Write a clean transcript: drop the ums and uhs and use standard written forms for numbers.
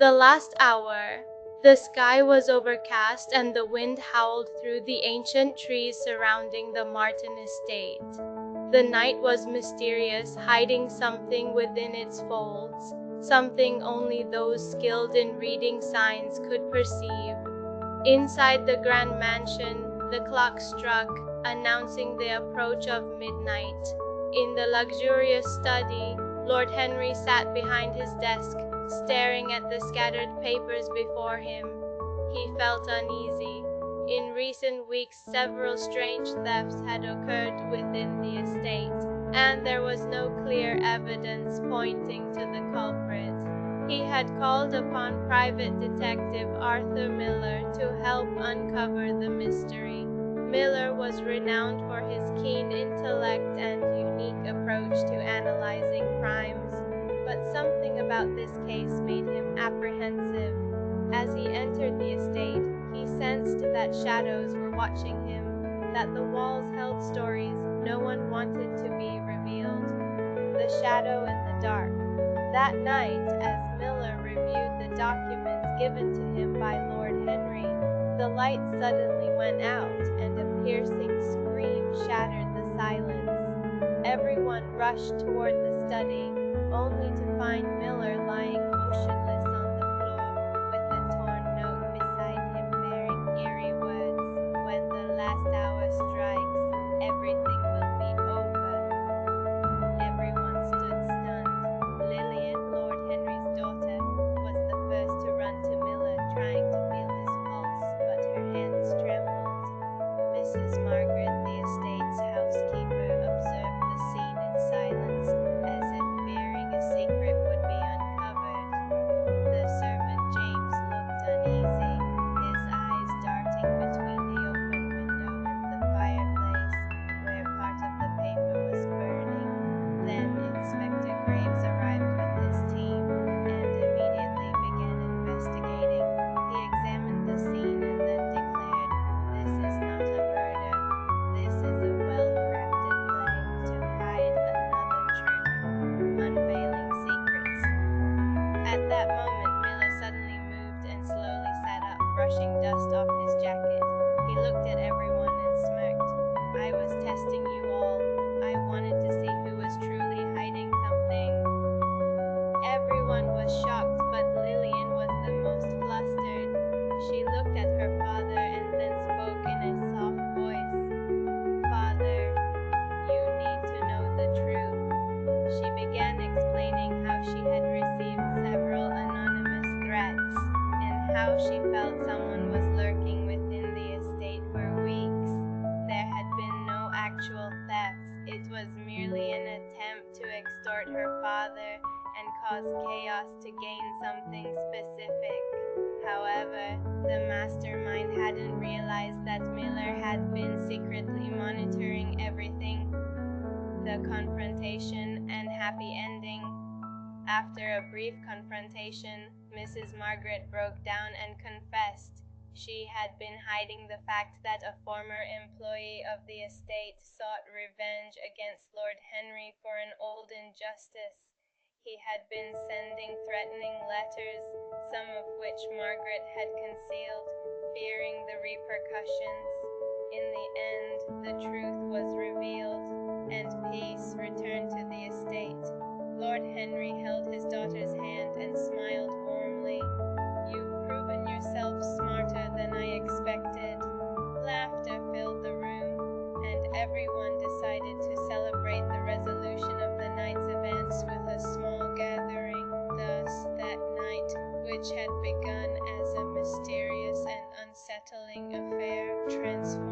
The last hour. The sky was overcast and the wind howled through the ancient trees surrounding the Martin estate. The night was mysterious, hiding something within its folds, something only those skilled in reading signs could perceive. Inside the grand mansion, the clock struck, announcing the approach of midnight. In the luxurious study, Lord Henry sat behind his desk, staring at the scattered papers before him. He felt uneasy. In recent weeks, several strange thefts had occurred within the estate, and there was no clear evidence pointing to the culprit. He had called upon private detective Arthur Miller to help uncover the mystery. Miller was renowned for his keen intellect and unique approach to analyzing crimes, but something about this case made him apprehensive. As he entered the estate, he sensed that shadows were watching him, that the walls held stories no one wanted to be revealed. The shadow in the dark. That night, as Miller reviewed the documents given to him by Lord Henry, the light suddenly went out, and a piercing scream shattered the silence. Everyone rushed toward the study, only to find Miller lying motionless on the floor, with a torn note beside him bearing eerie words, "When the last hour strikes, everything will be over." Everyone stood stunned. Lillian, Lord Henry's daughter, was the first to run to Miller, trying to feel his pulse, but her hands trembled. Mrs. Margaret, the estate's housekeeper, observed the scene in silence, as if fearing a secret would be uncovered. The servant James looked uneasy, his eyes darting between the open window and the fireplace, where part of the paper was burning. Then Inspector Graves arrived with his team, and immediately began investigating. He examined the scene and then declared, "This is not a murder. This is a well-crafted plan to hide another truth, unveiling secrets." At that moment, Miller suddenly moved and slowly sat up, brushing dust off his jacket. He looked at everyone and smirked. "I was testing you all. I wanted to see who was truly hiding something." Everyone was shocked, but Lillian was the most flustered. She looked at her father and then spoke in a soft voice. "Father, you need to know the truth." She began explaining how she had received several anonymous threats, and how she felt someone was lurking within the estate for weeks. There had been no actual thefts. It was merely an attempt to extort her father and cause chaos to gain something specific. However, the mastermind hadn't realized that Miller had been secretly monitoring everything. The confrontation and happy ending. After a brief confrontation, Mrs. Margaret broke down and confessed. She had been hiding the fact that a former employee of the estate sought revenge against Lord Henry for an old injustice. He had been sending threatening letters, some of which Margaret had concealed, fearing the repercussions. In the end, the truth was revealed, and peace returned to the estate. Lord Henry held his daughter's hand and smiled warmly. "You've proven yourself smarter than I expected." Laughter filled the room, and everyone decided to celebrate the resolution of the night's events with a small gathering. Thus, that night, which had begun as a mysterious and unsettling affair, transformed